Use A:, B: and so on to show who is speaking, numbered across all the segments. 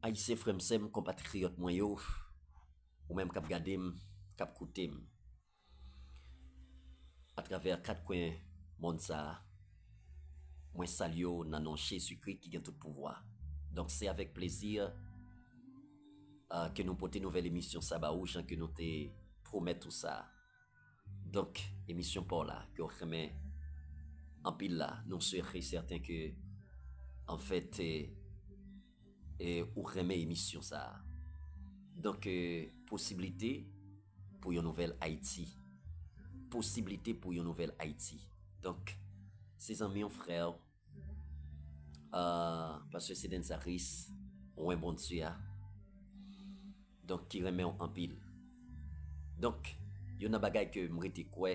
A: Haïtien frère compatriote moi yo, ou même k'ap gade m, k'ap koute m, à travers quatre coins monde ça, moi salio nan non Jésus-Christ qui a tout pouvoir. Donc c'est avec plaisir que nous portons nouvelle émission Sabah ou Jean que nous te promet tout ça. Donc émission pour là que on remet en pile là, nous serons certains que en fait ou remet émission ça. Donc possibilité pour une nouvelle Haïti, possibilité pour une nouvelle Haïti. Donc ses amis, frères, parce que c'est dans sa risque, ou un bon Dieu, donc qui remet en pile. Donc, il y a un bagay que je rete quoi,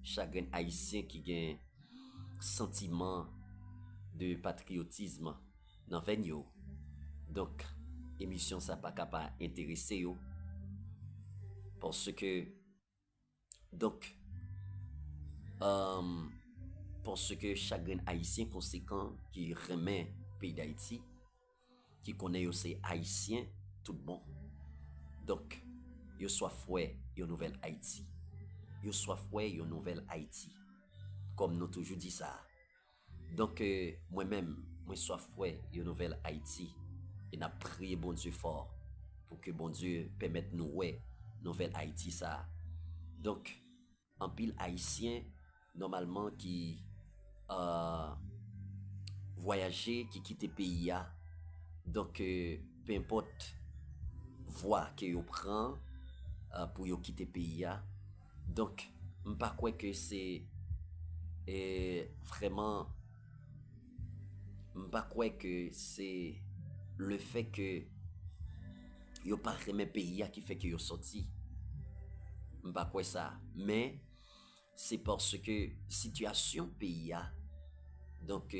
A: chagrin haïtien qui a un sentiment de patriotisme dans ven yo. Donc, émission ça pas capable intéresser yo parce que donc euh, parce que chagrin haïtien conséquent qui remet pays d'Haïti qui connaît yo c'est haïtien tout bon. Donc, yo soit fouet yo nouvelle Haïti. Yo soit fouet yo nouvelle Haïti. Comme nous toujours dit ça. Donc, moi-même, moi soit fouet yo nouvelle Haïti. Et n'a prié bon Dieu fort pour que bon Dieu permette nous ouais nouvelle Haïti ça. Donc, en pile haïtien normalement qui euh, voyager, qui quitte pays là. Donc, peu importe voie que yo prend pour yo quitter pays là. Donc, je ne crois que c'est vraiment, je ne crois que c'est le fait que yo pas remet pays qui fait que yo sorti. Je ne crois ça, mais c'est parce que situation pays donc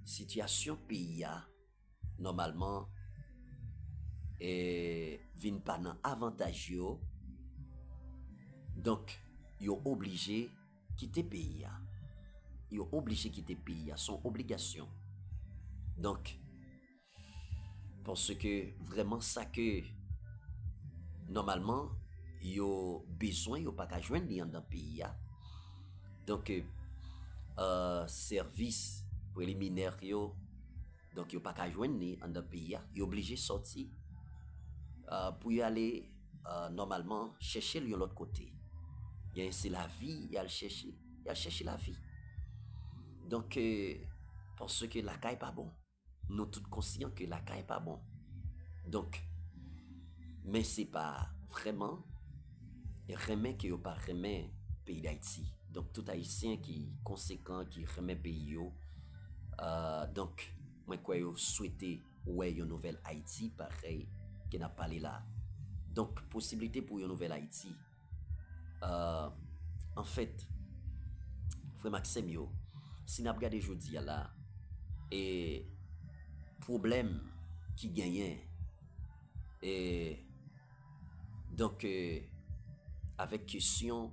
A: situation pays normalement vin pas nan avantage yo. Donc, yo obligé quitter pays. Yo obligé quitter pays, son obligation. Donc, parce que vraiment ça que normalement yo besoin yo pas qu'à joindre li dans pays. Donc, service préliminaire yo, donc yo pas qu'à joindre li dans pays. Yo obligé sortir pour y aller normalement chercher l'autre côté. C'est la vie, il a cherché la vie. Donc, parce que la caille pas bon. Nous tous conscients que la caille pas bon. Donc, mais c'est pas vraiment remet que yo pas remet pays d'Haïti. Donc, tout haïtien qui conséquent, qui remet pays yo, donc, moi quoi yo souhaité ouais une nouvelle Haïti pareil qui n'a parlé là. Donc, possibilité pour une nouvelle Haïti. En fait, frère Maxime yo, si n'a regardé jodi là et problème qui gagnait et donc avec question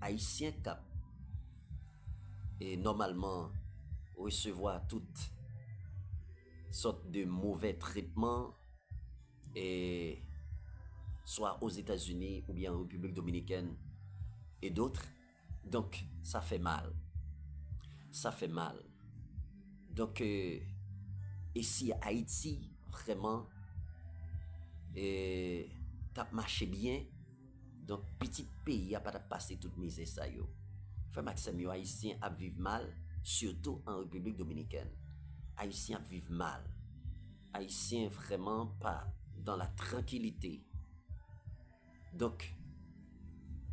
A: haïtien cap et normalement recevoir toute sorte de mauvais traitement et soit aux États-Unis ou bien en République dominicaine et d'autres. Donc, ça fait mal. Ça fait mal. Donc, et si Haïti, vraiment, t'a marché bien, donc, petit pays a pas passé toute misère ça yo. Frère Maxime, yo, Haïtien a vivre mal, surtout en République dominicaine. Haïtien a vivre mal. Haïtien vraiment pas dans la tranquillité. Donc,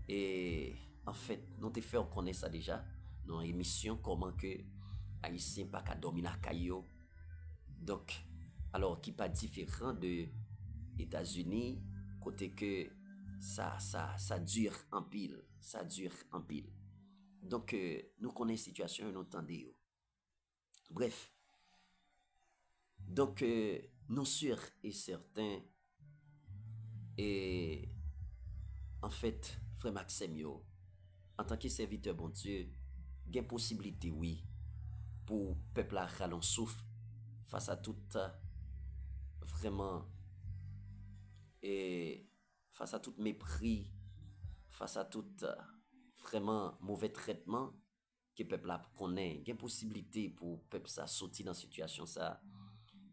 A: et en fait, nous te fait connaître ça déjà dans l'émission comment que Haïtien pas qu'à dormir la caillou. Donc, alors qui pas différent de États-Unis côté que ça dure en pile, ça dure en pile. Donc nous connaissons situation et nous entendons. Bref, donc nous sûrs et certains et en fait frère Maxime yo en tant que serviteur bon Dieu gen possibilité, oui, pour peuple à ralon souffle face à tout vraiment et face à tout mépris, face à tout vraiment mauvais traitement que peuple a connaît, gen possibilité pour peuple ça sortir dans situation ça,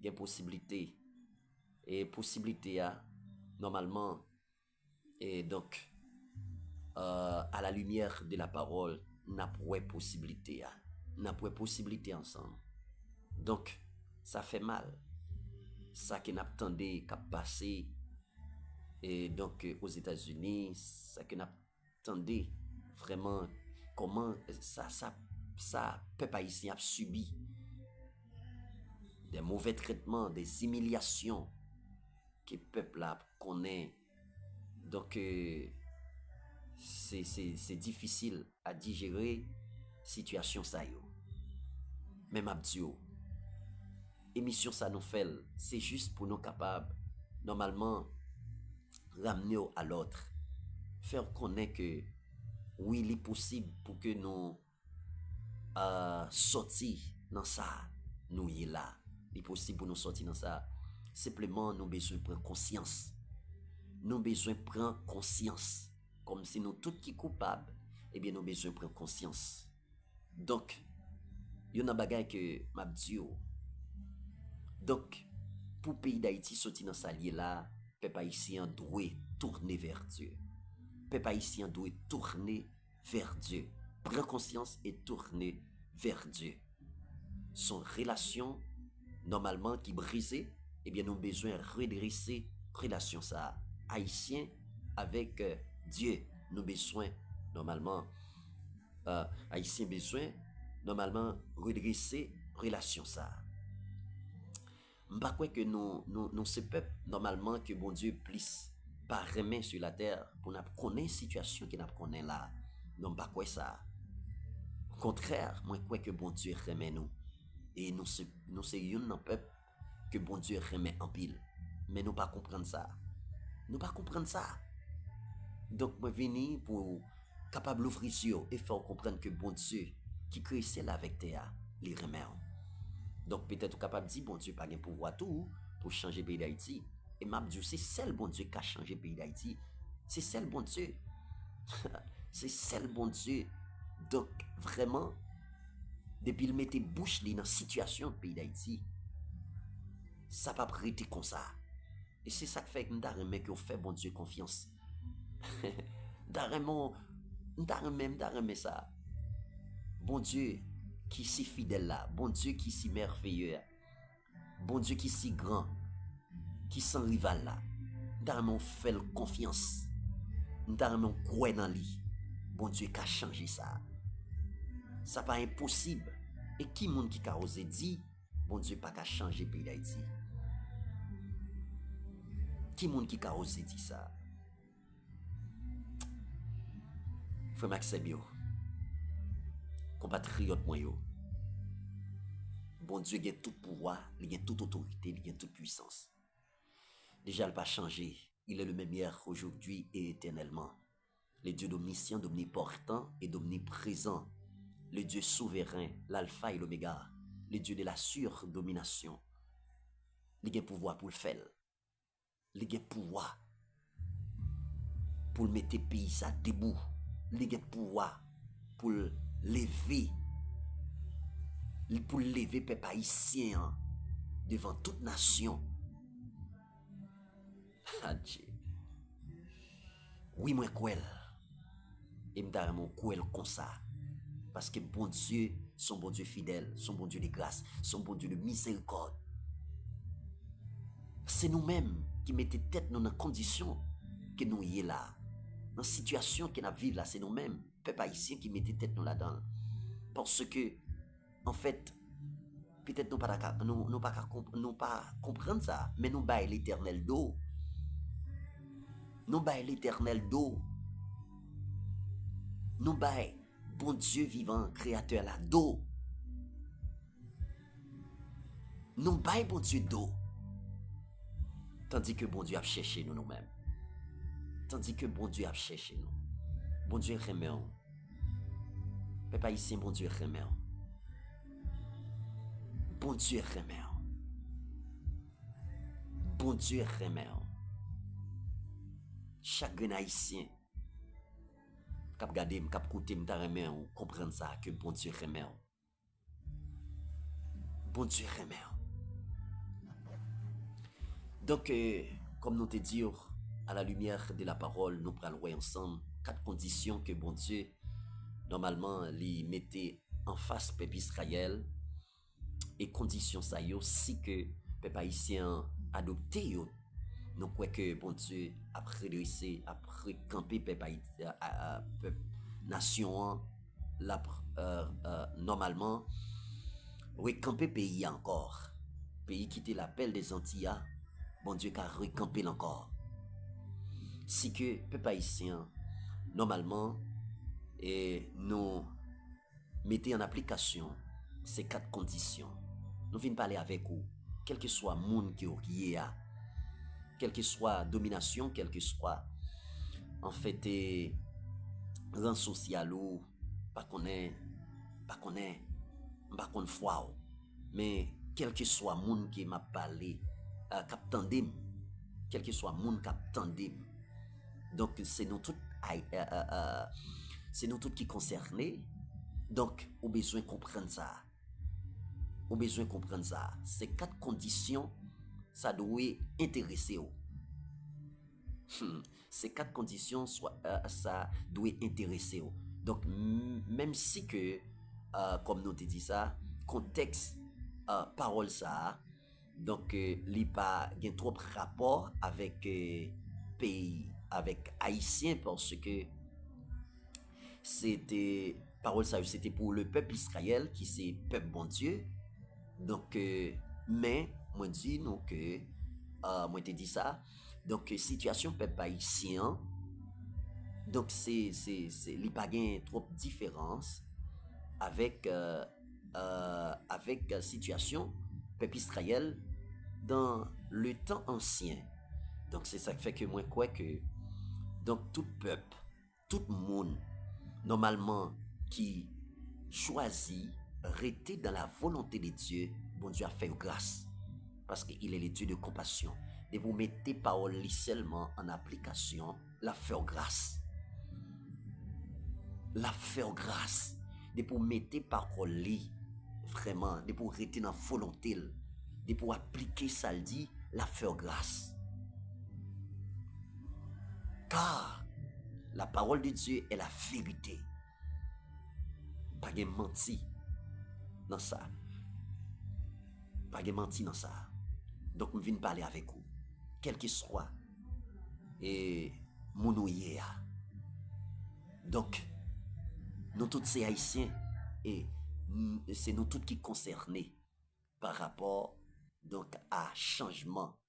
A: gen possibilité et possibilité à normalement et donc à la lumière de la parole n'a pas possibilité n'a pas possibilité ensemble. Donc ça fait mal ça que n'attendait qu'à passer et donc aux États-Unis, ça que n'attendait vraiment comment ça peuple haïtien a subi des mauvais traitements, des humiliations que le peuple a connaît. Donc c'est difficile à digérer situation ça yo. Même abdio. Émission ça nous fait, c'est juste pour nous capables normalement ramener à l'autre, faire connaître que oui, il est possible pour que nous sortir dans ça, nous y est là. Il est possible pour nous sortir dans ça. Simplement, nous besoin de prendre conscience. Nous besoin de prendre conscience. Comme si nous tous qui coupables, eh bien, nous besoin de prendre conscience. Donc, il y a un bagage que m'a dit. Donc, pour le pays d'Haïti sortir dans ça là, peuple haïtien doit tourner vers Dieu. Peuple haïtien doit tourner vers Dieu. Prendre conscience et tourner vers Dieu. Son relation, normalement, qui brisée, eh bien, nous avons besoin de redresser relation ça. Haïtien avec Dieu, nous besoin, normalement, haïtien besoin, normalement, redresser relation ça. M'pas quoi que nous ce peuple, normalement, que bon Dieu plus par remet sur la terre pour nous connaître situation qui nous connaît là. Non, pas quoi ça. Au contraire, moi, quoi que bon Dieu remet nous. Et nous c'est un peuple que bon Dieu remet en pile. Mais nous pas comprendre ça. Nous pas comprendre ça. Donc, moi, venu pour capable d'ouvrir les yeux et faire comprendre que bon Dieu qui crée celle avec terre, les remet. Donc, peut-être capable de dire, bon Dieu, pas de pouvoir tout pour changer le pays d'Haïti. Et m'a dit, c'est celle bon Dieu qui a changé le pays d'Haïti. C'est celle bon Dieu. C'est celle bon Dieu. Donc, vraiment, depuis il mettait bouche dans la situation du pays d'Haïti, ça pas prêté comme ça. Et c'est ça qui fait que nous avons qu'on fait bon Dieu confiance. Nous avons ça. Bon Dieu qui si fidèle là, bon Dieu qui si merveilleux, bon Dieu qui si grand, qui sans rival là. Nous avons fait confiance. Nous avons croire dans lui. Bon Dieu qui a changé ça. Ça pas impossible. Et qui monde qui a osé dire, bon Dieu pas qu'à changer le pays d'Haïti. Qui monde qui a osé dire ça? Frère Maxime yo, compatriote moi yo. Bon Dieu a tout pouvoir, il a toute autorité, il a toute puissance. Déjà, il n'a pas changé. Il est le même hier, aujourd'hui et éternellement. Le Dieu omniscient, omniportant et omniprésent. Le Dieu souverain, l'alpha et l'oméga. Le Dieu de la surdomination. Il a pouvoir pour le faire. Il a pouvoir pour mettre le pays ça debout. Il a pouvoir pour lever. Pour lever peuple haïtien devant toute nation. Adieu. Oui, moi, quoi. Et m'da mon quoi comme ça. Parce que bon Dieu, son bon Dieu fidèle, son bon Dieu de grâce, son bon Dieu de miséricorde. C'est nous-mêmes qui mettons tête dans la condition que nous y est là. Dans la situation que nous vivons là, c'est nous-mêmes, peuple haïtien, qui mettons tête nous là-dedans. Parce que, en fait, peut-être nous pas comprendre ça, mais nous baillons l'éternel d'eau. Nous baillons l'éternel d'eau. Nous baillons bon Dieu vivant, créateur là d'eau. Nous baillons bon Dieu d'eau. Tandis que bon Dieu a cherché nous-mêmes. Tandis que bon Dieu a cherché nous. Bon Dieu remet. Peuple haïtien, bon Dieu remet. Bon Dieu remet. Bon Dieu remet. Chaque haïtien, cap gade, cap koute, m'ta remet, ou comprendre ça, que bon Dieu remet. Bon Dieu remet. Donc, comme nous te disons, à la lumière de la parole, nous prenons ensemble 4 conditions que bon Dieu, normalement, les mettait en face peuple Israël, et conditions ça yo, si que peuple haïtien adopté yo, nous croyons que bon Dieu a redressé, a camper peuple nation, la, normalement, recamper pays encore. Pays qui était l'appel des Antilles, bon Dieu qui a recampé encore. Si que peuple haïtien, normalement, et nous mettez en application ces 4 conditions. Nous venons parler avec vous, quel que soit le monde qui est à, quelle que soit domination, quel que soit en fait rang social ou pas qu'on foi, mais quel que soit le monde qui m'a parlé, cap tandem, quel que soit le monde cap tandem. Donc c'est nous tous c'est nous tous qui concernés. Donc on besoin de comprendre ça. On besoin de comprendre ça. Ces 4 conditions, ça doit intéresser. Ces 4 conditions, ça doit intéresser. Donc, même si que, comme nous te dit ça, contexte, parole ça, donc, il pas trop rapport avec pays, avec haïtien, parce que c'était, parole ça, c'était pour le peuple Israël, qui c'est peuple bon Dieu. Donc, mais, moi dis nous que, moi te dit ça, donc situation peuple haïtien, donc c'est il pas gain trop de différence avec avec situation peuple Israël dans le temps ancien. Donc c'est ça qui fait que moi crois que donc tout peuple, tout monde normalement qui choisit rester dans la volonté de Dieu, bon Dieu a fait grâce parce qu'il est le Dieu de compassion. Et vous mettez parole seulement en application, la faire grâce. La faire grâce. De pour mettre parole vraiment, de pour rester dans la volonté, de pour appliquer ça le dit, la faire grâce. Car la parole de Dieu est la vérité. Pas de menti dans ça. Pas de menti dans ça. Donc, je viens parler avec vous. Quel que soit et mon ouïe. Donc, nous tous ces haïtiens et c'est nous tous qui concernés par rapport donc à changement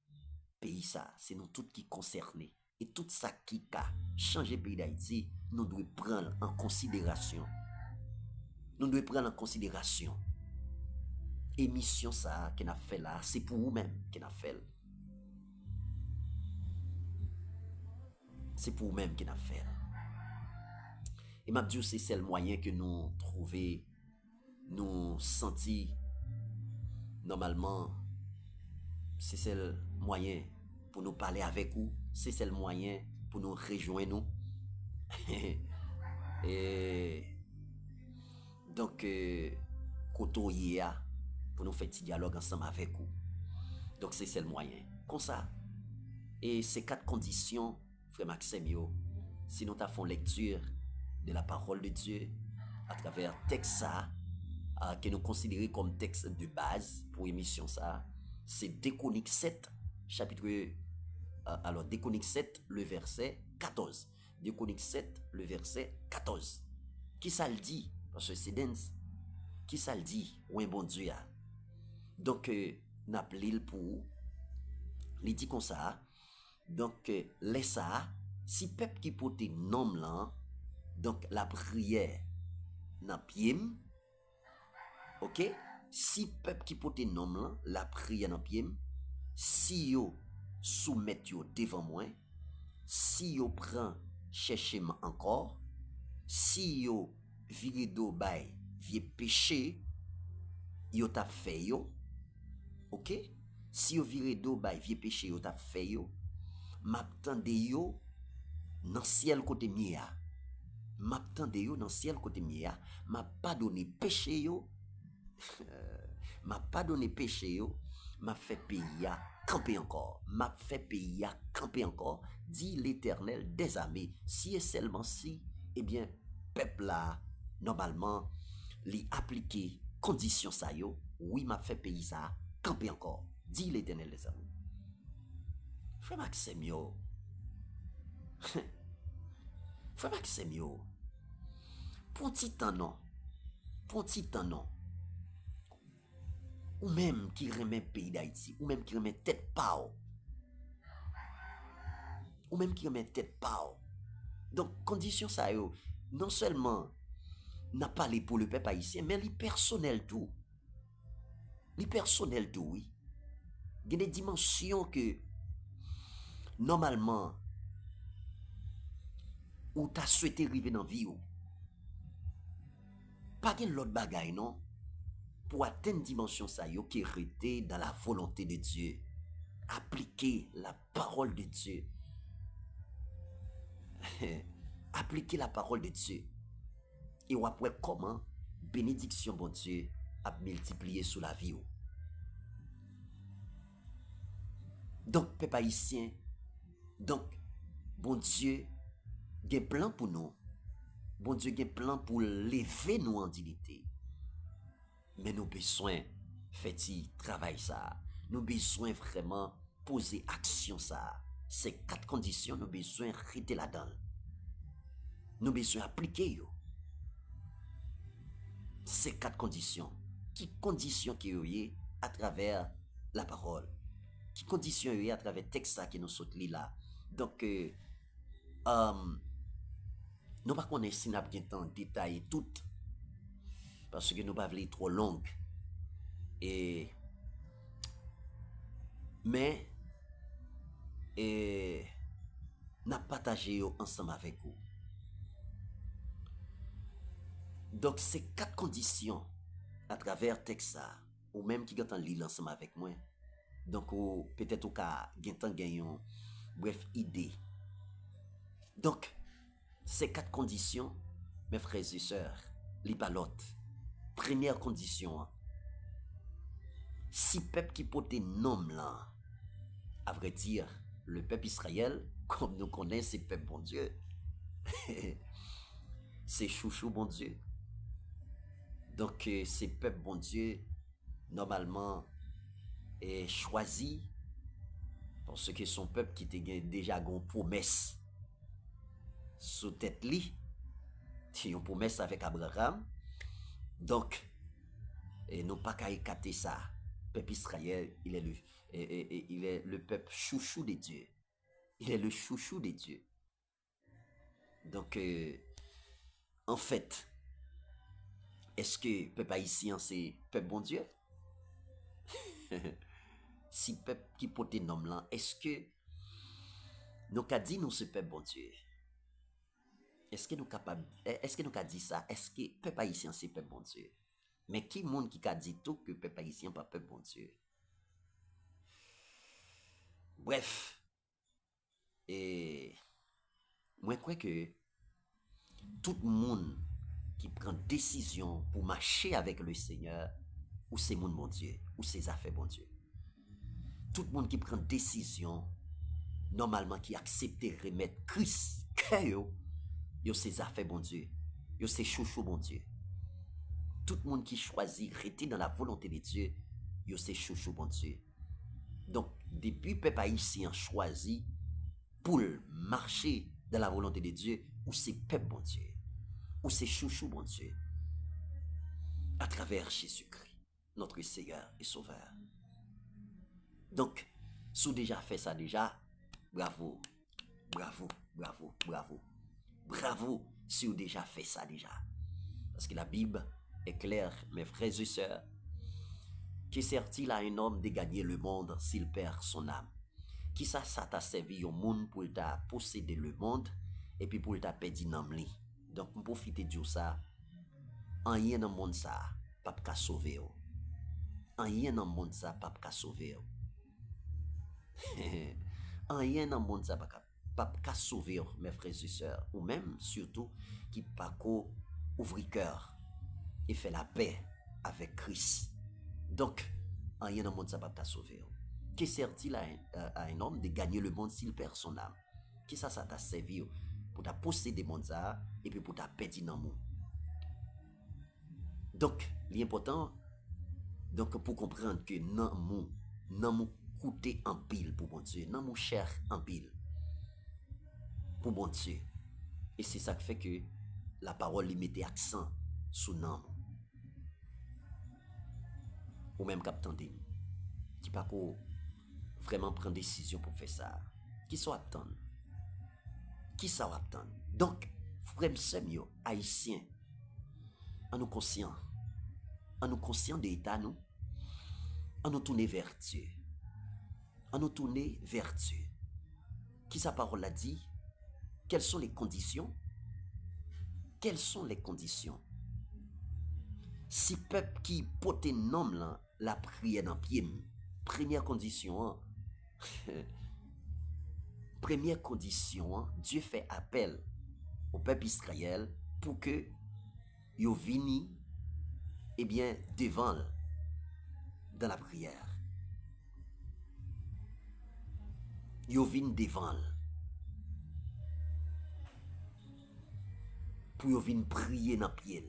A: pays ça, c'est nous tous qui concernés et tout ça qui a changé pays d'Haïti, nous devons prendre en considération. Nous devons prendre en considération. Émission ça qu'on a fait là, c'est pour vous-même qu'on a fait. C'est pour vous-même qu'on a fait. Et m'a dit c'est le moyen que nous trouver, nous sentir normalement, c'est le moyen pour nous parler avec vous, c'est le moyen pour nous rejoindre nous. Et donc, côté pour nous faire un dialogue ensemble avec vous. Donc, c'est le moyen. Comme ça. Et ces 4 conditions, frère Maxime, si nous avons lecture de la parole de Dieu à travers texte ça, que nous considérons comme texte de base pour l'émission ça, c'est Déconique 7, chapitre, alors Déconique 7, le verset 14. Déconique 7, le verset 14. Qui ça le dit? Parce que c'est dense. Qui ça le dit? Ou un bon Dieu. Donc, n'appelez pour, il dit comme ça. Donc, laisse ça, si peuple qui porte nom là, donc la prière dans pied, ok? Si peuple qui porte nom là, la prière dans pied, si yo soumet yo devant moi, si yo prend chercher encore, si yo vire do bay, vieux péché, yo t'a fait yo, ok? Si yo vire do bay, vieux péché yo t'a fait yo, m'attende yo dans ciel côté mia. M'attende yo dans ciel côté mia, m'a pardonné péché yo, m'a pardonné péché yo, m'a fait pays à camper encore, m'a fait pays à camper encore, dit l'Éternel des armées. Si et seulement si, eh bien, peuple là, normalement, li appliquer condition ça yo, oui, m'a fait pays ça, camper encore, dit l'Éternel des armées. Frère Maxime yo, frère Maxime yo, pour petit temps non, pour petit temps non, ou même qui remet pays d'Haïti, ou même qui remet tête pao, ou même qui remet tête pao. Donc, condition ça yo, non seulement n'a pas parlé pour le peuple haïtien, mais les personnel tout. Les personnel tout, oui. Il y a des dimensions que, normalement, ou t'as souhaité arriver dans la vie, pas de l'autre bagaille, non? Pour atteindre dimension ça yo, qui est dans la volonté de Dieu. Appliquer la parole de Dieu. Appliquer la parole de Dieu. Et ou après comment bénédiction bon Dieu a multiplié sous la vie. Donc, peuple haïtien, donc, bon Dieu, il y a un plan pour nous. Bon Dieu, il y a un plan pour lever nous en dignité. Mais nous avons besoin de faire travail ça. Nous avons besoin vraiment poser action ça. Ces 4 conditions, nous avons besoin de rester là-dedans. Nous avons besoin d'appliquer. Ces 4 conditions. Qui conditions qui y à travers la parole? Qui conditions y à travers le texte qui nous saute là? Donc, nous ne connaissons pas si nous avons le temps de détailler tout. Parce que nous ne pouvons pas trop long. Mais, nous avons partagé ensemble avec vous. Donc, ces 4 conditions à travers le texte, ou même qui ont lire ensemble avec moi. Donc, peut-être au cas, gagnant, bref, idée. Donc, ces 4 conditions, mes frères et sœurs, les balotes. Première condition, si peuple qui porte nom là, à vrai dire, le peuple Israël, comme nous connaissons, c'est peuple bon Dieu. C'est chouchou bon Dieu. Donc, c'est peuple bon Dieu, normalement, est choisi parce que son peuple qui était déjà une promesse sous tête li, une promesse avec Abraham. Donc, nous pas qu'à écarter ça. Peuple Israël, il est le peuple chouchou de Dieu. Il est le chouchou de Dieu. Donc, en fait, est-ce que peuple haïtien, c'est peuple bon Dieu? Si peuple qui porte nom là, est-ce que nous avons dit nous ce peuple bon Dieu? Est-ce que nous capable, est-ce que nous avons dit ça? Est-ce que peuple haïtien c'est peuple bon Dieu? Mais qui monde qui a dit tout que peuple haïtien pas peuple bon Dieu? Bref, et moi je crois que tout le monde qui prend décision pour marcher avec le Seigneur, ou c'est mon bon Dieu, ou ses affaires bon Dieu. Tout le monde qui prend décision, normalement qui accepte de remettre Christ, yo ses affaires bon Dieu, yo ses chouchou bon Dieu. Tout le monde qui choisit rester dans la volonté de Dieu, yo ses chouchou bon Dieu. Donc, depuis peuple haïtien choisi pour marcher dans la volonté de Dieu, ou c'est peuple bon Dieu, ou c'est chouchou bon Dieu, à travers Jésus-Christ, notre Seigneur et Sauveur. Donc, si vous déjà fait ça déjà, bravo, bravo, bravo, bravo, bravo si vous déjà fait ça déjà. Parce que la Bible est claire, mes frères et sœurs, qui sert-il à un homme de gagner le monde s'il perd son âme? Qui ça t'a servi au monde pour t'a posséder le monde et puis pour t'a perdu l'âme li? Donc, pour profiter de ça, rien dans le monde ça, pas qu'à sauver. Rien dans le monde ça, pas qu'à sauver. Rien dans le monde ça, pas qu'à sauver, mes frères et sœurs. Ou même, surtout, qui pas qu'au ouvrir cœur et faire la paix avec Christ. Donc, rien dans le monde ça, pas qu'à sauver. Que sert-il à un homme de gagner le monde s'il perd son âme? Qui ça t'a servi pour ta posséder monde ça et puis pour ta perdre dans le monde? Donc, l'important, donc pour comprendre que non mou coûter en pile pour bon Dieu, non mou cher en pile pour bon Dieu. Et c'est ça qui fait que la parole lui mettait accent sur non. Ou même captain qui pas pour vraiment prendre décision pour faire ça. Qui soit attendre? Qui ça va attendre? Donc, frère Semio, haïtien, en nous conscient de l'état nous, en nous tourner vers Dieu. En nous tourner vers Dieu. Qui sa parole a dit? Quelles sont les conditions? Quelles sont les conditions? Si peuple qui porte nom là, la prière dans pied, première condition, première condition, Dieu fait appel au peuple Israël pour que yo vini eh bien devant dans la prière. Yo vini devant pour yo vini prier dans pied.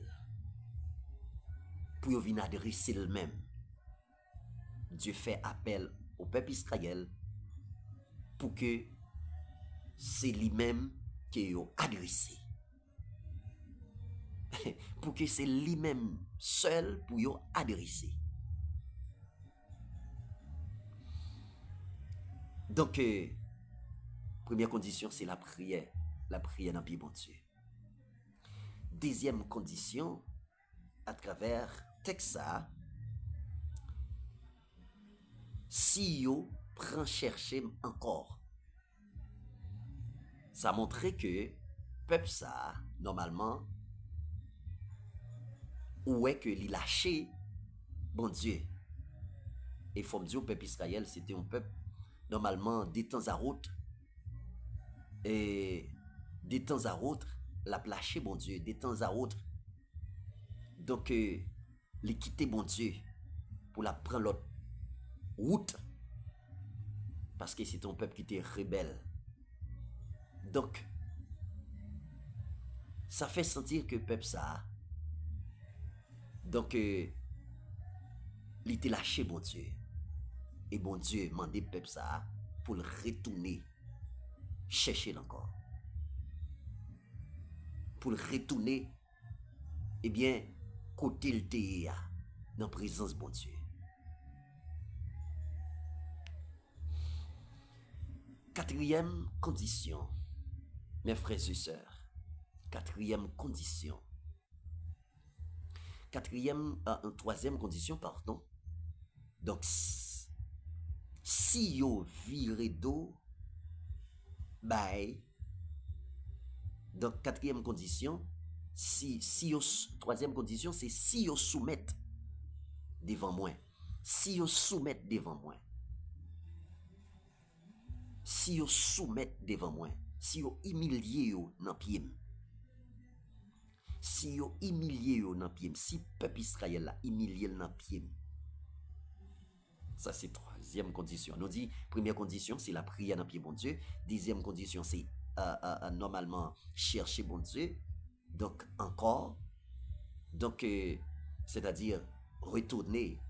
A: Pour yo vini adresser le même. Dieu fait appel au peuple Israël pour que c'est lui-même qui yo adressé. Pour que c'est lui-même seul pour yo adresser. Donc, première condition, c'est la prière dans pied bon Dieu. Deuxième condition, à travers texte ça, si yo prend chercher encore, ça montrait que peuple ça, normalement, où est que li lâché bon Dieu. Et faut me dire, le peuple Israël, c'était un peuple, normalement, des temps à autre, et des temps à autre, la lâché bon Dieu, des temps à autre. Donc, les quitter bon Dieu pour la prendre l'autre route, parce que c'est un peuple qui était rebelle. Donc, ça fait sentir que le peuple ça, donc, il était lâché bon Dieu. Et bon Dieu mandé le peuple ça pour le retourner, chercher encore. Pour le retourner, eh bien, côté le théa, dans la présence bon Dieu. Quatrième condition, mes frères et sœurs. Quatrième condition. Troisième condition, pardon. Donc, si yo viré d'eau, bye. Donc, quatrième condition, troisième condition, c'est si yo soumettent devant moi. Si yo soumettent devant moi. Si yo soumettent devant moi. Si yo humilié yo dans pied. Si yo humilié yo dans pied. Si peuple Israël a humilié dans pied. Ça, c'est troisième condition. Nous dit, première condition, c'est la prière dans pied bon Dieu. Deuxième condition, c'est normalement chercher bon Dieu. Donc, encore. Donc, c'est-à-dire retourner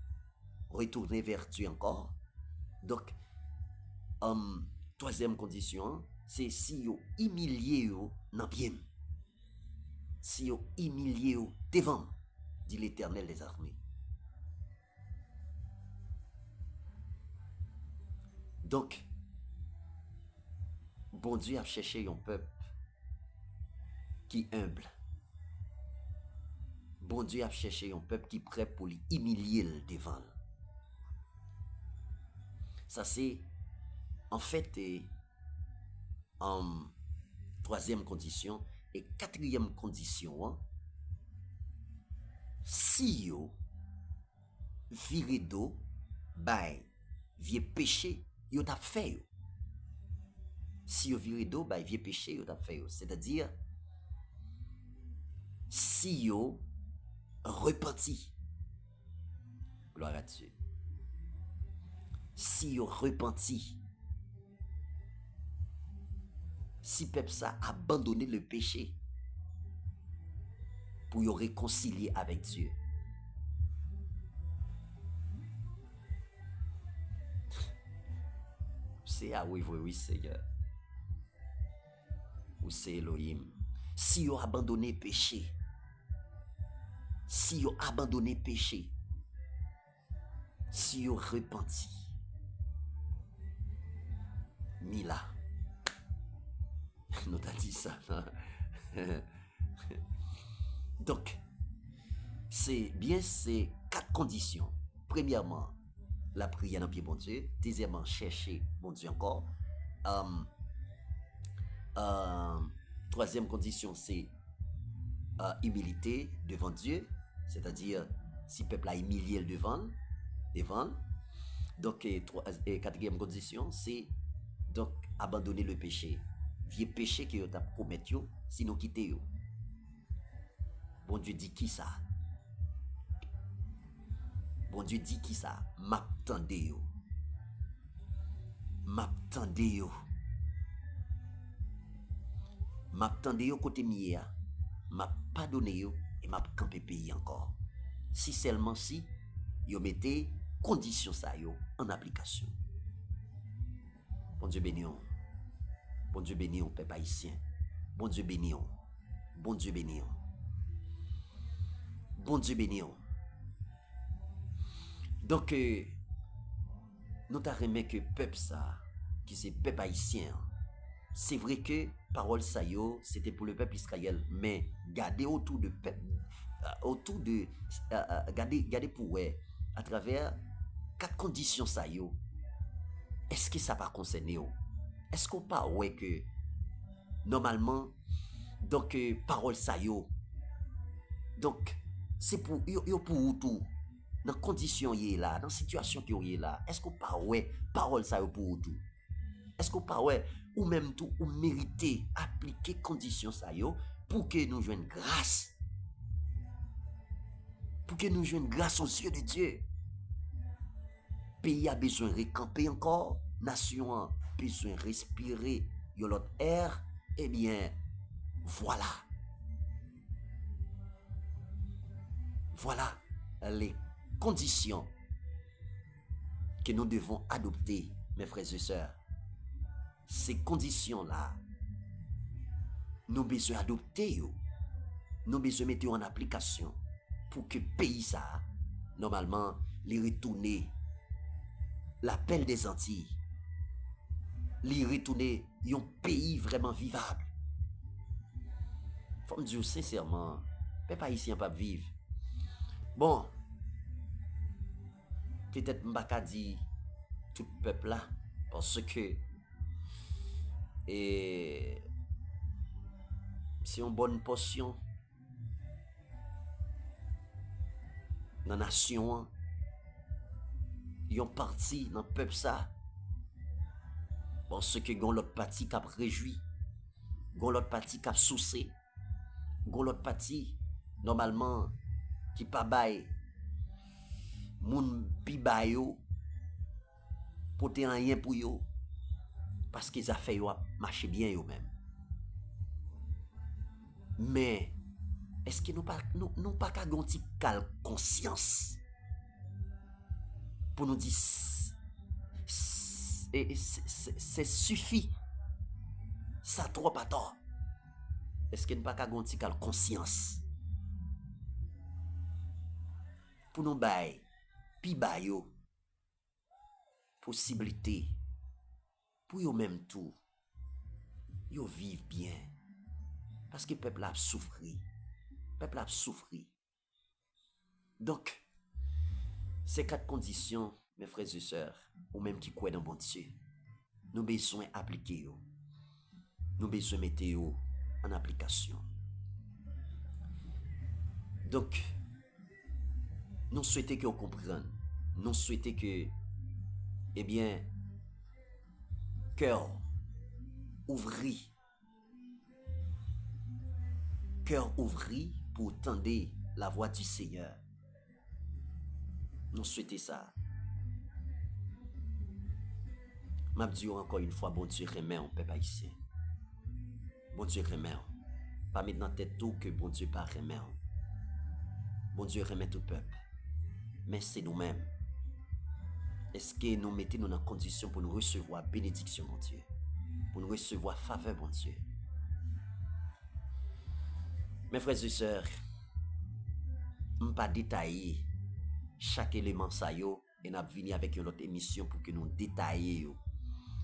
A: vers Dieu encore. Donc, troisième condition, c'est si yo humilié yo dans pied. Si yo humilié yo devant, dit l'Éternel des armées. Donc, bon Dieu a cherché un peuple qui est humble. Bon Dieu a cherché un peuple qui est prêt pour lui humilier le devant. Ça c'est en fait en troisième condition et quatrième condition. si yo vire d'eau, bay, vieux péché, yo t'a fait yo. Si yo vire d'eau, bay, vieux péché, yo t'a fait yo. C'est-à-dire, si yo repenti, gloire à Dieu. Si yo repenti, si peuple ça abandonné le péché pour yo réconcilier avec Dieu. C'est ah oui, oui, oui, Seigneur. Ou c'est Elohim. Si yo abandonné péché, si yo abandonné péché, si yo repenti, Mila, nous t'a dit ça. Donc, c'est 4 conditions. Premièrement, la prière dans pied bon Dieu. Deuxièmement, chercher bon Dieu encore. Troisième condition, c'est humilité devant Dieu. C'est-à-dire, si le peuple a humilié le devant. Donc, quatrième condition, c'est donc abandonner le péché. Vieux péché que tu as commis, sinon quitter. Bon Dieu dit qui ça? Bon Dieu dit qui ça? M'attende yo. M'attende yo. M'attende yo côté mia. M'a pardonné yo et m'a campé pays encore. Si seulement si yo mettez condition ça yo en application. Bon Dieu béni on. Bon Dieu béni on, peuple haïtien. Bon Dieu béni on. Bon Dieu béni on. Bon Dieu béni on. Donc, nous t'arrêtons que peuple ça, qui c'est peuple haïtien, c'est vrai que parole ça yo, c'était pour le peuple Israël, mais gardez autour de peuple, gardez pour ouais, à travers 4 conditions ça yo, est-ce que ça pas concerné yo? Est-ce qu'on pas ouais que normalement, donc parole ça yo, donc c'est pour yo pour tout. Dans condition y est là, dans situation qui est là, est-ce qu'on pas ouais parole ça pour tout? Est-ce qu'on pas ouais ou même tout ou mériter appliquer condition ça yo pour que nous joignent grâce? Pour que nous joignent grâce aux yeux de Dieu. Pays a besoin de recamper encore, nation a besoin de respirer yon l'autre air, eh bien voilà. Voilà les conditions que nous devons adopter, mes frères et sœurs. Ces conditions-là, nous besoin adopter, nous besoin mettre en application pour que le pays ça, normalement, les retourner l'appel des Antilles, les retourner un pays vraiment vivable. Faut me dire sincèrement, peuple haïtien pas vivre. Bon, peut-être m'baka dit tout peuple là parce que c'est une bonne portion dans la nation, yon parti dans le peuple ça parce que gon l'autre parti qui a réjoui, gon l'autre parti qui a soucé, gon l'autre parti normalement qui pas bail moun pi bay yo pote rien pour yo parce qu'ils a fait yo marcher bien yo même. Mais est-ce que nous pas qu'à gonti cal conscience pour nous dire c'est suffit ça trop pas tort. Est-ce que nous pas qu'à gonti cal conscience pour nous bay pi bay yo possibilité pour yo même tout yo vivre bien parce que peuple a souffri. Peuple a souffri. Donc, ces 4 conditions, mes frères et sœurs, ou même qui croient dans bon Dieu, nous besoin appliquer yo. Nous besoin mettre yo en application. Donc, nous souhaitons que vous compreniez. Nous souhaitons que, eh bien, cœur ouvri, cœur ouvri pour tendre la voix du Seigneur. Nous souhaitons ça. M'a dit encore une fois, bon Dieu remet en peuple haïtien. Bon Dieu remet. Pas mettre dans tête tout que bon Dieu pas remet. Bon Dieu remet tout peuple. Mais c'est nous-mêmes. Est-ce que nous mettons nous dans condition pour nous recevoir bénédiction, mon Dieu? Pour nous recevoir faveur, mon Dieu? Mes frères et sœurs, je ne vais pas détailler chaque élément ça yo et nous venir avec une autre émission pour que nous détaillions.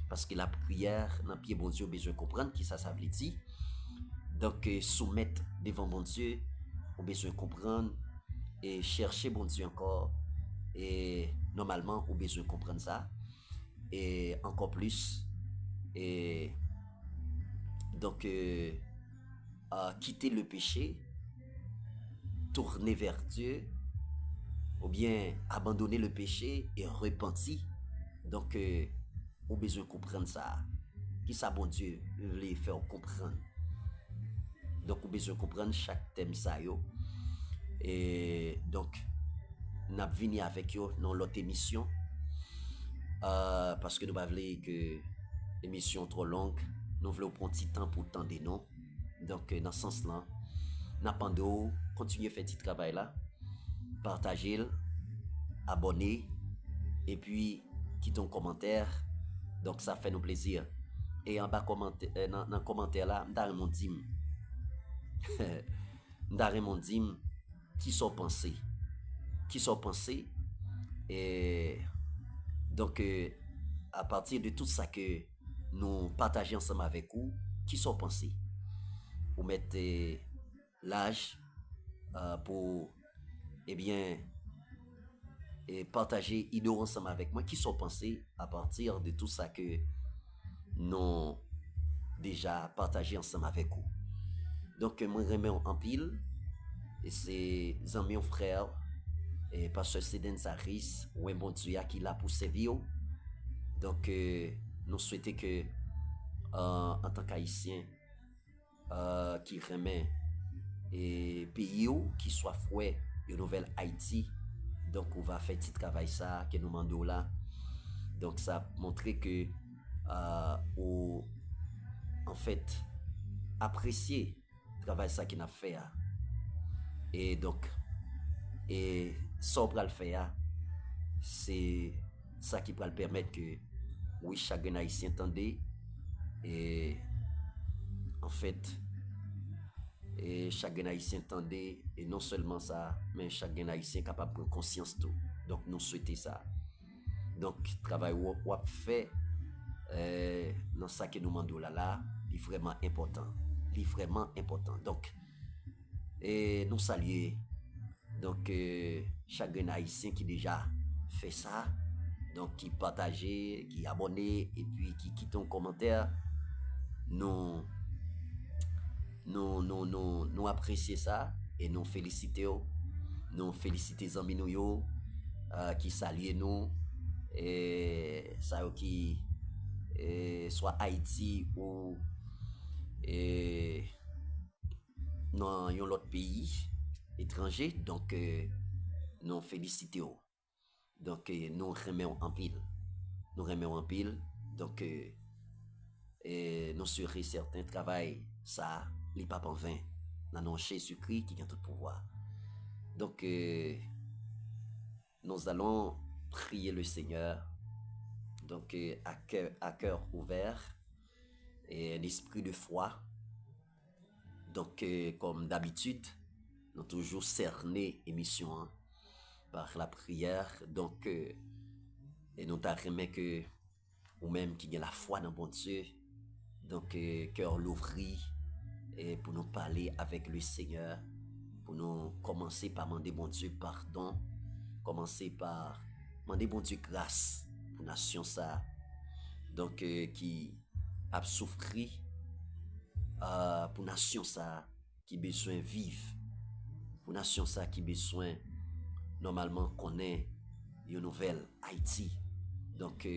A: Parce que la prière, dans le pied bon Dieu, besoin de comprendre qui ça veut dire. Donc, soumettre devant bon Dieu, on besoin de comprendre et chercher bon Dieu encore. Et normalement, on besoin de comprendre ça. Et encore plus. Et donc, quitter le péché, tourner vers Dieu, ou bien abandonner le péché et repentir. Donc, on besoin de comprendre ça. Qui ça, bon Dieu, veut faire comprendre. Donc, on besoin de comprendre chaque thème ça yo. Et donc, nous avons venu avec eux dans l'autre émission. Parce que nous ne voulons pas que l'émission trop longue. Nous voulons prendre un petit temps pour tendre nous. Donc, dans ce sens-là, nous avons continuer à faire ce travail là. Partagez, abonnez. Et puis, quittez un commentaire. Donc, ça fait nous plaisir. Et en bas, dans le commentaire là, je mon dîme. Je mon dîme. Qui sont pensés. Qui sont pensés. Et donc, à partir de tout ça que nous partageons ensemble avec vous, qui sont pensés. Vous mettez l'âge pour, eh bien, et partager idées ensemble avec moi, qui sont pensés à partir de tout ça que nous déjà partagé ensemble avec vous. Donc, moi, je remets en pile, et c'est amis, frères, et pasteur Seden Saris, ou un bon Dieu qui l'a pour servir. Donc, nous souhaitons que, en tant qu'Haïtien, qui remet et pays qui soit fouet de nouvelle Haïti. Donc, on va faire petit travail ça, que nous demandons là. Donc, ça montre que, en fait, apprécier le travail ça qu'il a fait. Et donc, et ça pour le faire, c'est ça qui va le permettre que, oui, chaque Haïtien entendait. Et en fait, et chaque Haïtien entendait, et non seulement ça, mais chaque Haïtien capable de prendre conscience de tout. Donc, nous souhaitons ça. Donc, le travail qu'on fait dans ça que nous demandons là, il est vraiment important. Il est vraiment important. Donc, et nous saluons donc chaque Haïtien qui déjà fait ça, donc qui partage, qui abonne et puis qui quitte un commentaire. Nous apprécions ça et nous félicitons. Nous félicitons les amis nous qui saluent nous et ça qui soit Haïti ou dans un autre pays étranger. Donc nous félicitons. Donc nous remettons en pile. Nous remettons en pile. Donc nous serons certains travail ça les pas en vain. Dans nom Jésus-Christ qui a tout pouvoir. Donc nous allons prier le Seigneur. Donc à cœur ouvert et un esprit de foi. Donc comme d'habitude, nous toujours cerné émission par la prière. Donc et nous t'arrêtons que ou même qui a la foi dans bon Dieu. Donc cœur l'ouvrir et pour nous parler avec le Seigneur, pour nous commencer par demander bon Dieu pardon, commencer par demander bon Dieu grâce pour nation ça. Donc qui a souffert pour nation ça qui besoin vivre, pour nation ça qui besoin normalement connaît une nouvelle Haïti. Donc,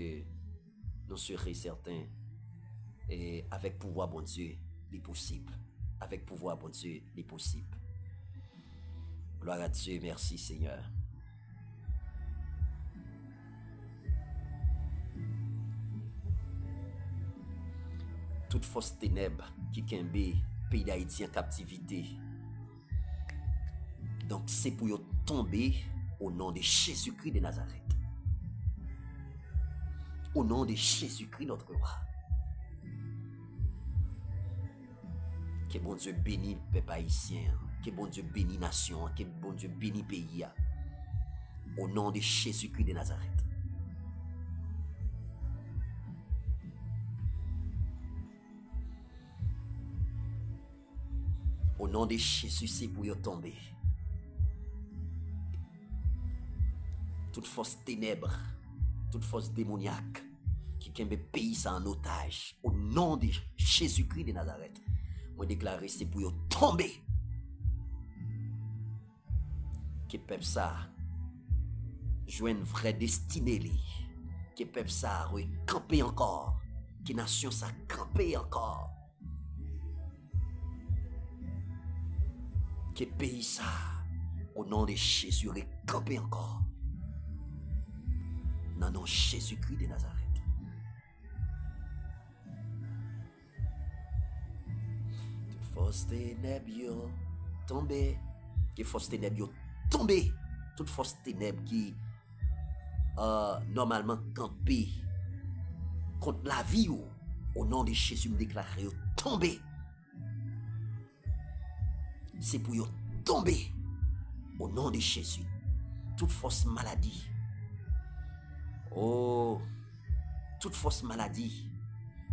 A: nous serons certains, et avec pouvoir, bon Dieu, il est possible. Avec pouvoir, bon Dieu, il est possible. Gloire à Dieu, merci Seigneur. Toute fausse ténèbre qui kembe pays d'Haïti en captivité. Donc c'est pour y tomber au nom de Jésus-Christ de Nazareth. Au nom de Jésus-Christ notre roi. Que bon Dieu bénisse le peuple haïtien. Que bon Dieu bénisse la nation. Que bon Dieu bénisse le pays. Au nom de Jésus-Christ de Nazareth. Au nom de Jésus, c'est pour y tomber. Toute force ténèbre, toute force démoniaque qui kembe pays ça en otage. Au nom de Jésus-Christ de Nazareth. Moi déclare c'est pour y tomber. Que peuple ça joue une vraie destinée li. Que peuple ça camper encore. Que nation ça camper encore. Que pays ça au nom de Jésus camper encore. Dans le nom de Jésus-Christ de Nazareth. Toute force ténèbre tomber. Que force ténèbre tomber. Toute force ténèbre qui normalement camper contre la vie au nom de Jésus me déclare tomber. C'est pour tomber au nom de Jésus. Toute force maladie. Oh, toute force maladie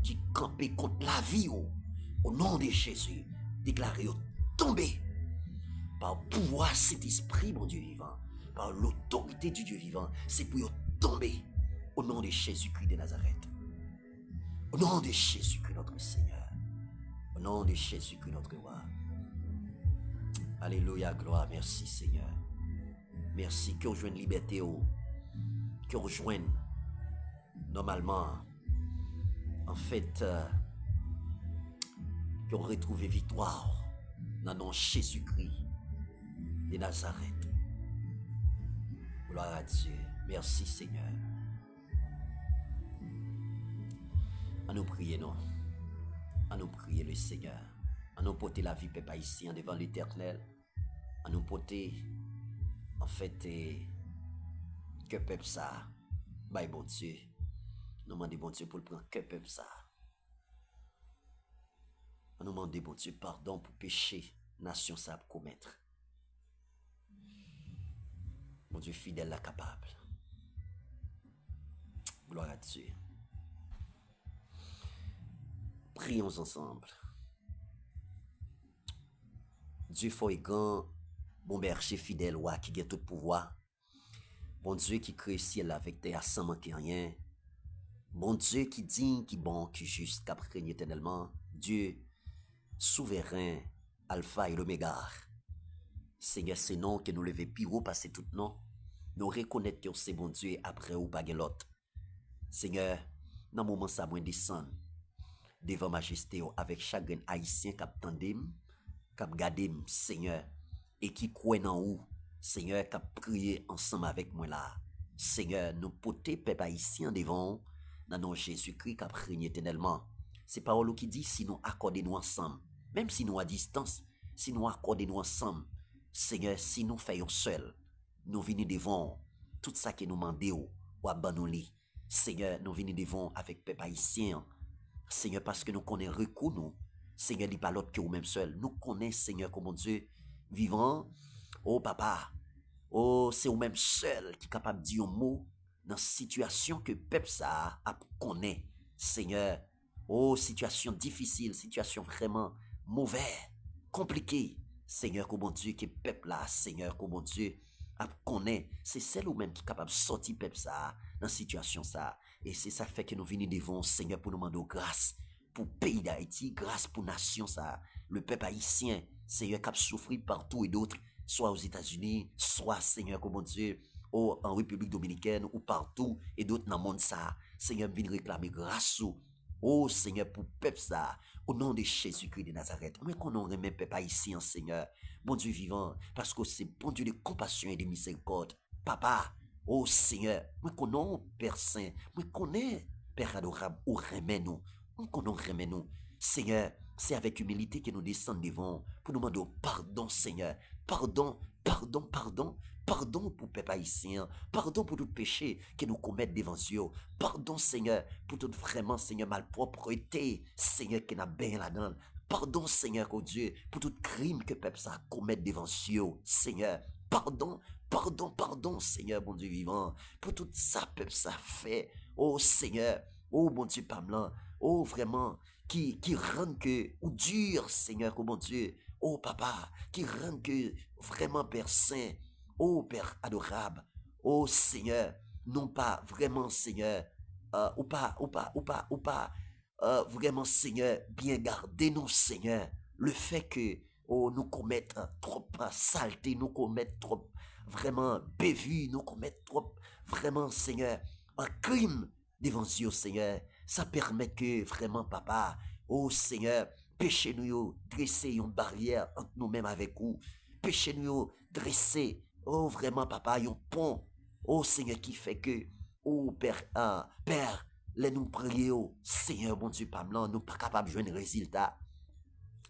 A: qui campait contre la vie au nom de Jésus. Déclaré tomber par le pouvoir cet esprit, mon Dieu vivant. Par l'autorité du Dieu vivant. C'est pour tomber au nom de Jésus-Christ de Nazareth. Au nom de Jésus-Christ notre Seigneur. Au nom de Jésus-Christ notre roi. Alléluia, gloire, merci Seigneur. Merci que vous joignez liberté, que vous joignez normalement, en fait, que vous retrouvez victoire dans le nom de Jésus-Christ de Nazareth. Gloire à Dieu, merci Seigneur. À nous prier, non? À nous prier le Seigneur. À nous porter la vie, peuple haïtien, devant l'Éternel. À nous porter, en fait, que peuple ça, bah bon Dieu. Nous demandons bon Dieu pour le prendre que peuple ça. À nous demander bon Dieu pardon pour péché, nation ça commettre. Mon Dieu fidèle, la capable. Gloire à Dieu. Prions ensemble. Dieu faut grand, bon berger fidèle, qui a tout pouvoir. Bon Dieu qui crée le ciel avec terre sans manquer rien. Bon Dieu qui digne, qui bon, qui juste, qui après éternellement. Dieu souverain, alpha et l'oméga. Seigneur, c'est non que nous levons plus haut passer tout nom. Nous reconnaître que c'est bon Dieu après ou pas l'autre. Seigneur, dans le moment ça moi descendre devant majesté avec chaque haïtien qui attendem, qui gardem, Seigneur, et qui croit en vous, Seigneur, qui prié ensemble avec moi là. Seigneur, nous porter peuple haïtien devant dans nom Jésus-Christ qui a régné éternellement. C'est parole qui dit si nous accordons nous ensemble, même si nous à distance, si nous accordons nous ensemble, Seigneur, si nous faisons seul, nous venons devant tout ça que nous demandons ou abandonner. Seigneur, nous venons devant avec peuple haïtien. Seigneur, parce que nous connaissons recours nous. Seigneur, il n'y a pas l'autre que vous même seul. Nous connaissons, Seigneur, comme Dieu vivant. Oh papa, oh c'est vous-même seul qui est capable de dire un mot dans la situation que peuple ça a connaît. Seigneur, oh situation difficile, situation vraiment mauvaise, compliquée. Seigneur, comme Dieu qui est peuple là, Seigneur, comme Dieu a connaît. C'est celle ou même qui est capable de sortir peuple ça dans la situation ça. Et c'est ça fait que nous venons devant Seigneur pour nous demander grâce pour le pays d'Haïti, grâce pour la nation ça, le peuple haïtien, Seigneur qui a souffert partout et d'autres. soit aux États-Unis, soit, Seigneur, comme mon Dieu, en République Dominicaine ou partout, et d'autres dans le monde, ça, Seigneur, viens réclamer grâce. Oh, Seigneur, pour peuple ça, au nom de Jésus-Christ de Nazareth, moi qu'on en remet peuple haïtien, Seigneur, bon Dieu vivant, parce que c'est bon Dieu de compassion et de miséricorde. Papa, oh Seigneur, moi qu'on en Père Saint, moi qu'on est Père adorable, ou remet nous, moi qu'on en remet nous. Seigneur, c'est avec humilité que nous descendons devant pour nous demander pardon, Seigneur. Pardon, pardon, pardon. Pardon pour peuple haïtien. Pardon pour tout péché que nous commettons devant Dieu. Pardon, Seigneur, pour tout vraiment, Seigneur, malpropreté, Seigneur, qui n'a bien là-dedans. Pardon, Seigneur, oh Dieu, pour tout crime que peuple ça commet devant Dieu, Seigneur. Pardon, pardon, pardon, Seigneur, bon Dieu vivant, pour tout ça, peuple ça fait. Oh, Seigneur, oh, bon Dieu, Pamela, oh, vraiment, qui rend que, ou dur, Seigneur, oh, mon Dieu, oh, papa, qui rend que, vraiment, Père Saint, oh, Père adorable, oh, Seigneur, non pas vraiment, Seigneur, vraiment, Seigneur, bien gardez-nous, Seigneur, le fait que, oh, nous commettons trop saleté, nous commettons trop, vraiment, bévue, nous commettons trop, vraiment, Seigneur, un crime devant Dieu, Seigneur, ça permet que, vraiment, papa, oh, Seigneur, péché nous, dresser une barrière entre nous-mêmes avec vous, péché nous, dresser, oh, vraiment, papa, un pont, oh, Seigneur, qui fait que, oh, Père, Père, les nous prier, oh, Seigneur, bon Dieu, pas nous pas capable de jouer un résultat.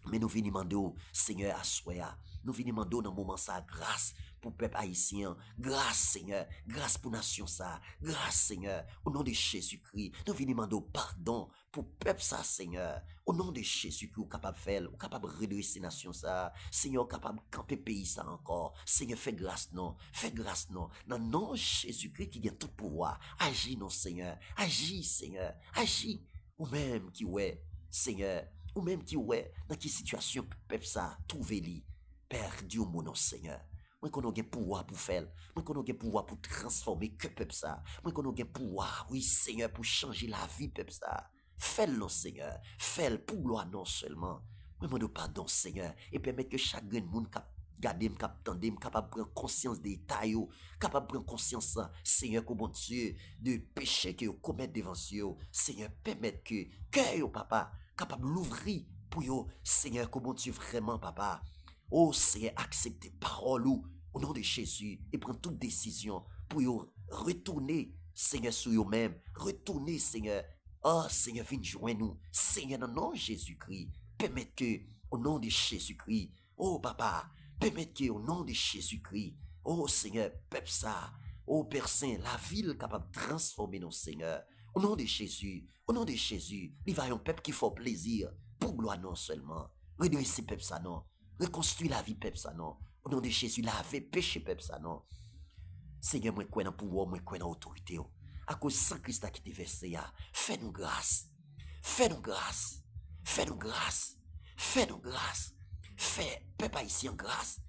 A: Mais nous venons demander, Seigneur, à soi, nous venons demander dans le moment ça, grâce pour le peuple haïtien, grâce, Seigneur, grâce pour la nation ça, grâce, Seigneur, au nom de Jésus-Christ, nous venons demander pardon pour le peuple ça, Seigneur, au nom de Jésus-Christ, ou capable de faire, ou capable de redresser la nation ça, Seigneur, capable de camper le pays ça encore, Seigneur, fais grâce, non, dans le nom de Jésus-Christ qui a tout pouvoir, agis, non, Seigneur, agis, Seigneur, agis, ou même qui, ouais, Seigneur, ou même qui ouais dans quelle situation peuple ça trouver li perdu mon nom Seigneur moi qu'on a pouvoir pour faire moi qu'on a pouvoir pour transformer que peuple ça moi qu'on a pouvoir oui Seigneur pour changer la vie peuple ça fais-le Seigneur fais-le pour gloire non seulement moi demande pardon Seigneur et permettre que chaque monde cap garder cap tendre capable de prendre conscience des détails capable de prendre conscience Seigneur que bon Dieu de péché que commet devant Dieu Seigneur permettre que cœur papa capable l'ouvrir pour yo, Seigneur, comment tu vraiment, papa. Oh, Seigneur, accepter parole au nom de Jésus et prendre toute décision pour yo retourner, Seigneur, sur eux-mêmes. Retourner, Seigneur. Oh, Seigneur, viens joindre nous. Seigneur, dans le nom de Jésus-Christ, permettre que, au nom de Jésus-Christ, oh, papa, permettre que, au nom de Jésus-Christ, oh, Seigneur, peuple ça, oh, Père Saint, la ville capable de transformer nos Seigneur. Au nom de Jésus, il va y avoir un peuple qui fait plaisir pour gloire non seulement. Redresser peuple ça non. Reconstruire la vie peuple ça non. Au nom de Jésus, laver péché peuple ça non. Seigneur, moi quoi dans pouvoir, moi quoi dans autorité. À cause de Christ qui te versé, fais-nous grâce. Fais-nous grâce. Fais-nous grâce. Fais-nous grâce. Fais peuple haïtien grâce.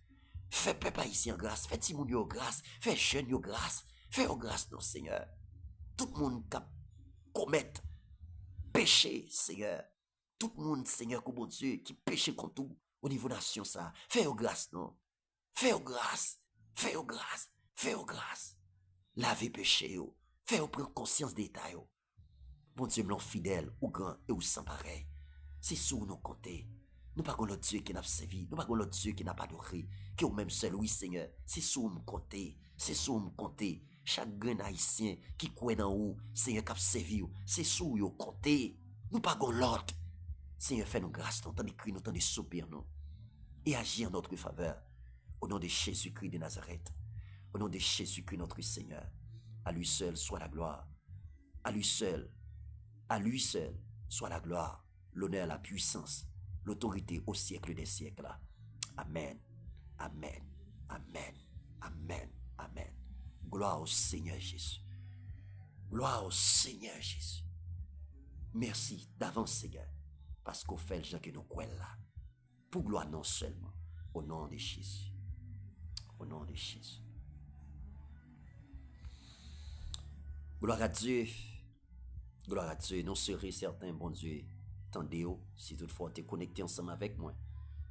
A: Fais peuple haïtien grâce. Fais Timounio grâce. Fais jeune grâce. Fais grâce non Seigneur. Tout le monde qui commet péché, Seigneur. Tout le monde, Seigneur, comme bon Dieu, qui péché contre tout au niveau de la nation, ça. Fais-nous grâce, non? Fais-nous grâce. Fais-nous grâce. Fais-nous grâce. Lavez péché, yo. Fais-nous prendre conscience des détails, yo. Bon Dieu, m'l'en fidèle, ou grand et ou sans pareil. C'est sur nous compter. Nous pas l'autre Dieu qui n'a pas servi. Nous pas l'autre Dieu qui n'a pas adoré. Qui est au même seul, oui, Seigneur. C'est sur nous compter. C'est sur nous compter. Chaque grand haïtien qui croit dans vous, Seigneur, qui a servi, c'est sur nous compter. Nous pas l'autre. Seigneur, fais-nous grâce, nous t'en cri, nous t'en soupir, nous. Et agis en notre faveur. Au nom de Jésus-Christ de Nazareth. Au nom de Jésus-Christ, notre Seigneur. À lui seul soit la gloire. À lui seul soit la gloire, l'honneur, la puissance, l'autorité au siècle des siècles. Amen, amen, amen, amen, amen. Gloire au Seigneur Jésus. Gloire au Seigneur Jésus. Merci d'avance, Seigneur, parce qu'on fait le gens que nous croyons là. Pour gloire non seulement, au nom de Jésus. Au nom de Jésus. Gloire à Dieu. Gloire à Dieu. Nous serons certains, bon Dieu, tendez-vous, si toutefois tu es connecté ensemble avec moi.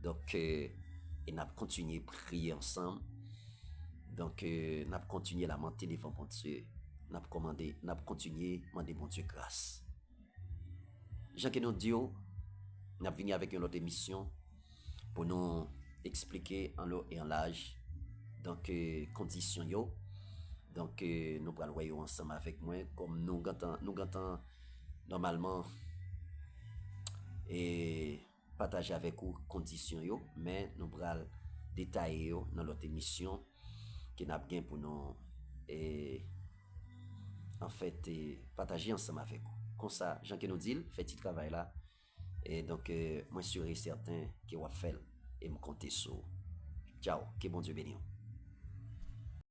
A: Donc, et n'a continué prier ensemble. Donc, n'a continué à lamenter devant bon Dieu. N'a continué à demander bon Dieu grâce. Jean que nous disons, n'a venu avec une autre émission pour nous expliquer en l'eau et en l'âge, donc conditions yo. Donc nous allons voir ensemble avec moi comme nous gantons normalement et partager avec vous conditions yo, mais nous allons détailler yo dans l'autre émission qui n'a bien pour nous et en fait partager ensemble avec vous. Comme ça, Jean que nous dit, fait petit travail là. Et donc, moi, je suis certain qu'il va faire et me compter sur. Ciao, que bon Dieu bénisse.